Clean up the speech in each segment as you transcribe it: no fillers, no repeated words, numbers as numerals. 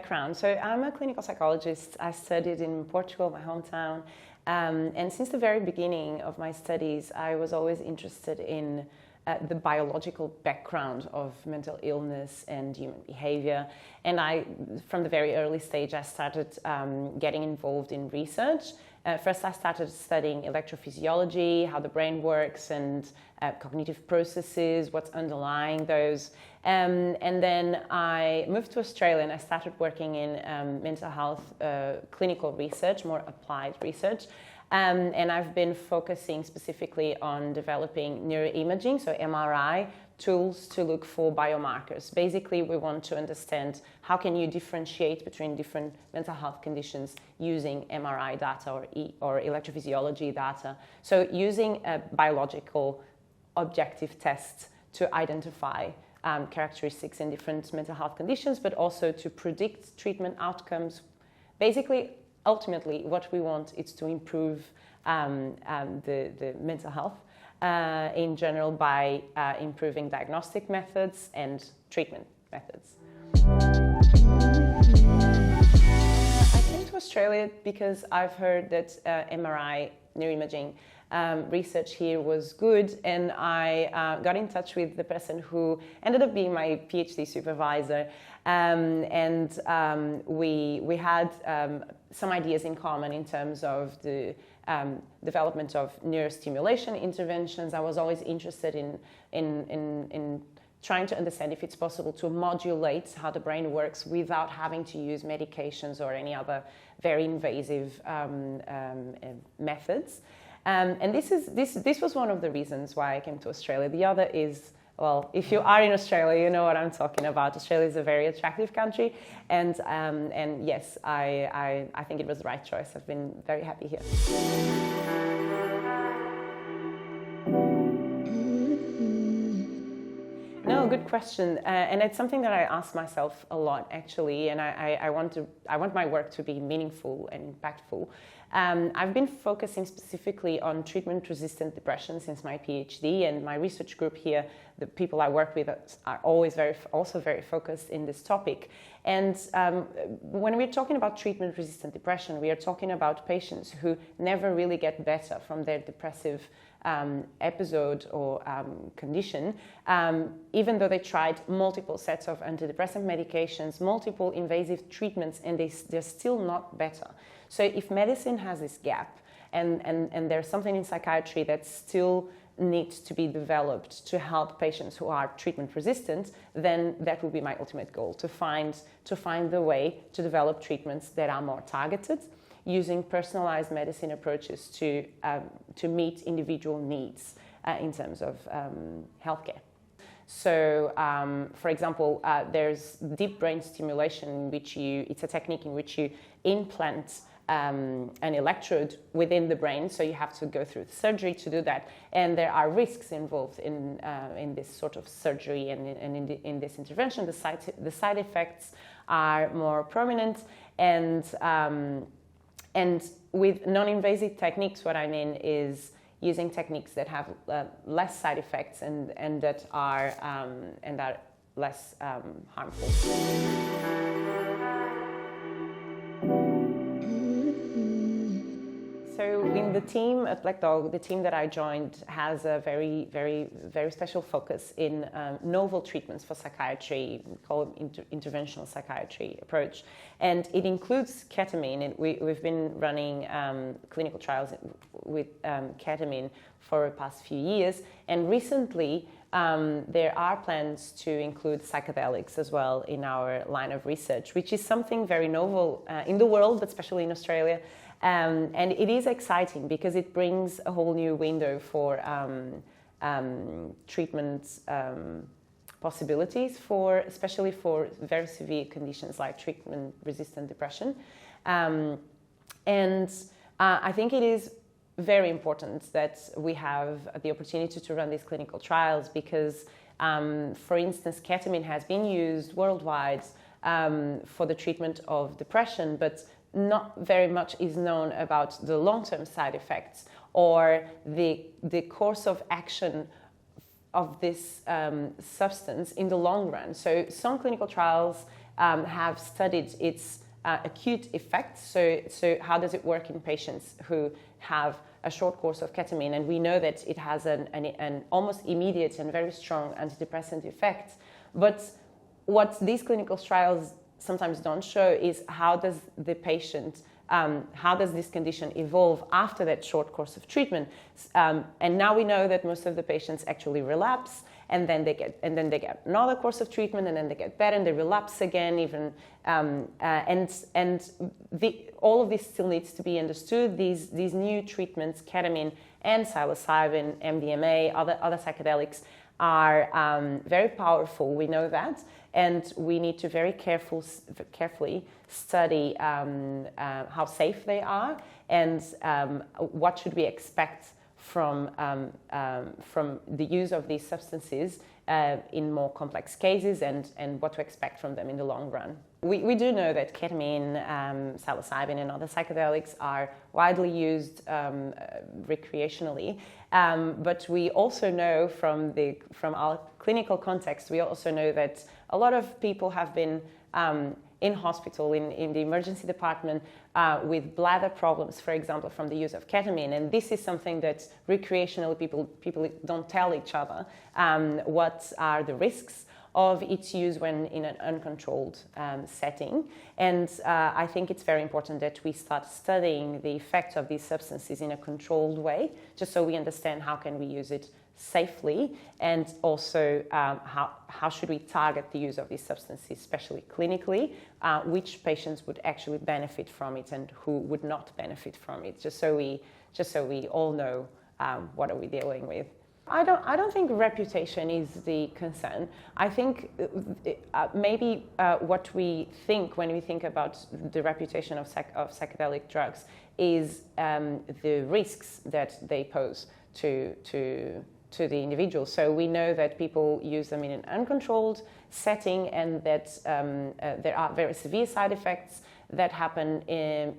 background. So I'm a clinical psychologist. I studied in Portugal, my hometown. And since the very beginning of my studies, I was always interested in the biological background of mental illness and human behavior. And from the very early stage, I started getting involved in research. First, I started studying electrophysiology, how the brain works, and cognitive processes, what's underlying those. And then I moved to Australia and I started working in mental health clinical research, more applied research. And I've been focusing specifically on developing neuroimaging, so MRI, tools to look for biomarkers. Basically, we want to understand how can you differentiate between different mental health conditions using MRI data or electrophysiology data. So using a biological objective test to identify characteristics in different mental health conditions, but also to predict treatment outcomes. Basically, ultimately, what we want is to improve the mental health in general by improving diagnostic methods and treatment methods. I came to Australia because I've heard that MRI neuroimaging research here was good, and I got in touch with the person who ended up being my PhD supervisor, and we had some ideas in common in terms of the development of neurostimulation interventions. I was always interested in trying to understand if it's possible to modulate how the brain works without having to use medications or any other very invasive methods. And this was one of the reasons why I came to Australia. The other is, well, if you are in Australia, you know what I'm talking about. Australia is a very attractive country, and yes, I think it was the right choice. I've been very happy here. No, good question, and it's something that I ask myself a lot, actually, and I want my work to be meaningful and impactful. I've been focusing specifically on treatment-resistant depression since my PhD, and my research group here, the people I work with, are always also very focused in this topic. And when we're talking about treatment-resistant depression, we are talking about patients who never really get better from their depressive episode or condition, even though they tried multiple sets of antidepressant medications, multiple invasive treatments, and they're still not better. So if medicine has this gap, and there's something in psychiatry that still needs to be developed to help patients who are treatment resistant, then that would be my ultimate goal, to find the way to develop treatments that are more targeted, using personalized medicine approaches to meet individual needs in terms of healthcare. So, for example, there's deep brain stimulation, it's a technique in which you implant an electrode within the brain, so you have to go through surgery to do that, and there are risks involved in this sort of surgery and in this intervention. The side effects are more prominent, and with non-invasive techniques, what I mean is using techniques that have less side effects and that are less harmful. So in the team at Black Dog, the team that I joined has a very, very, very special focus in novel treatments for psychiatry. We call it interventional psychiatry approach. And it includes ketamine. We've been running clinical trials with ketamine for the past few years. And recently, there are plans to include psychedelics as well in our line of research, which is something very novel in the world, but especially in Australia. And it is exciting because it brings a whole new window for treatment possibilities, especially for very severe conditions like treatment-resistant depression. And I think it is very important that we have the opportunity to run these clinical trials because, for instance, ketamine has been used worldwide for the treatment of depression, but not very much is known about the long-term side effects or the course of action of this substance in the long run. So some clinical trials have studied its acute effects. So how does it work in patients who have a short course of ketamine? And we know that it has an almost immediate and very strong antidepressant effect. But what these clinical trials sometimes don't show is how does the patient, how does this condition evolve after that short course of treatment? And now we know that most of the patients actually relapse, and then they get another course of treatment, and then they get better, and they relapse again. All of this still needs to be understood. These new treatments, ketamine and psilocybin, MDMA, other psychedelics, are very powerful. We know that, and we need to very carefully study how safe they are, and what should we expect from the use of these substances in more complex cases, and what to expect from them in the long run. We do know that ketamine, psilocybin, and other psychedelics are widely used recreationally, but we also know from our clinical context, we also know that a lot of people have been in hospital, in the emergency department, with bladder problems, for example, from the use of ketamine. And this is something that recreational people don't tell each other. What are the risks of its use when in an uncontrolled setting? And I think it's very important that we start studying the effect of these substances in a controlled way, just so we understand how can we use it safely, and also how should we target the use of these substances, especially clinically, which patients would actually benefit from it and who would not benefit from it, just so we all know what are we dealing with. I don't think reputation is the concern. I think maybe what we think when we think about the reputation of psychedelic drugs is the risks that they pose to the individual. So we know that people use them in an uncontrolled setting, and that there are very severe side effects that happen,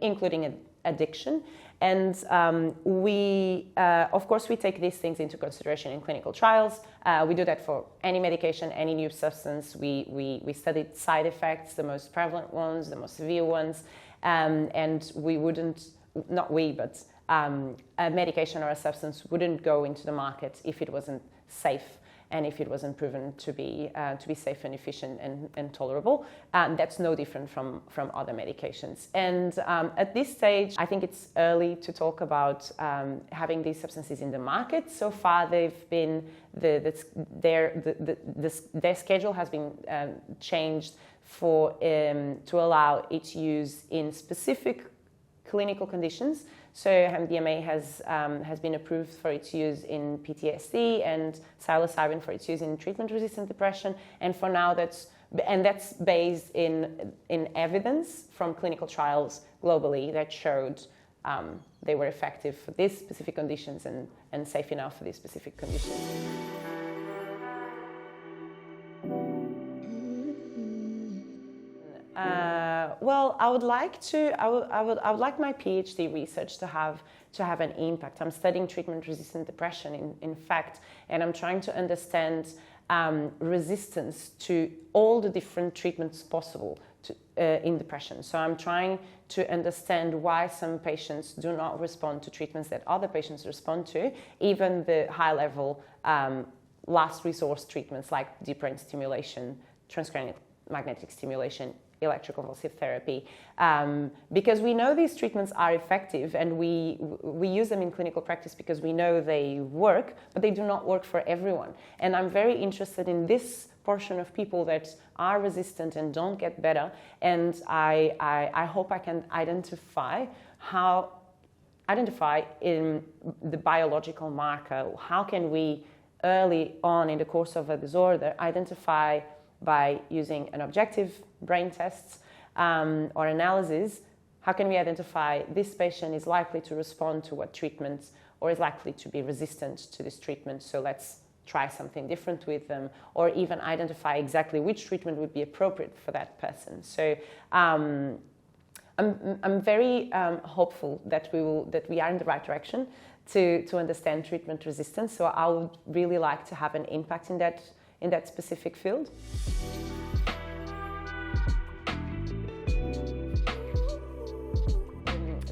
including addiction. And of course, we take these things into consideration in clinical trials. We do that for any medication, any new substance. We studied side effects, the most prevalent ones, the most severe ones, and we wouldn't, not we, but a medication or a substance wouldn't go into the market if it wasn't safe, and if it wasn't proven to be safe and efficient and tolerable. That's no different from other medications. And at this stage, I think it's early to talk about having these substances in the market. So far, they've been their schedule has been changed to allow its use in specific clinical conditions. So MDMA has been approved for its use in PTSD, and psilocybin for its use in treatment-resistant depression. And for now, that's based in evidence from clinical trials globally that showed they were effective for these specific conditions and safe enough for these specific conditions. Well, I would like my PhD research to have an impact. I'm studying treatment-resistant depression, in fact, and I'm trying to understand resistance to all the different treatments possible in depression. So I'm trying to understand why some patients do not respond to treatments that other patients respond to, even the high-level last resource treatments like deep brain stimulation, transcranial magnetic stimulation, electroconvulsive therapy, because we know these treatments are effective, and we use them in clinical practice because we know they work, but they do not work for everyone. And I'm very interested in this portion of people that are resistant and don't get better, and I hope I can identify in the biological marker, how can we early on in the course of a disorder identify by using an objective brain tests or analysis, how can we identify this patient is likely to respond to what treatment, or is likely to be resistant to this treatment, so let's try something different with them, or even identify exactly which treatment would be appropriate for that person. So I'm very hopeful that we are in the right direction to understand treatment resistance. So I would really like to have an impact in that specific field.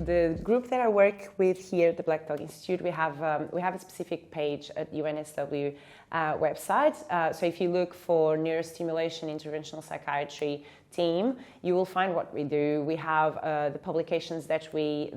the group that I work with here at the Black Dog Institute, we have a specific page at UNSW website. So if you look for neurostimulation interventional psychiatry team, you will find what we do. We have the publications that we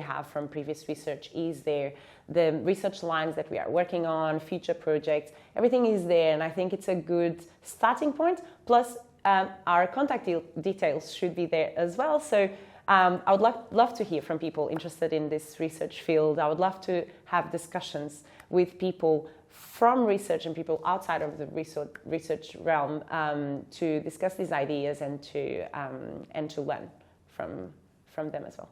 have from previous research is there. The research lines that we are working on, future projects, everything is there, and I think it's a good starting point. Plus, our contact details should be there as well. So I would love to hear from people interested in this research field. I would love to have discussions with people from research and people outside of the research realm to discuss these ideas and to learn from them as well.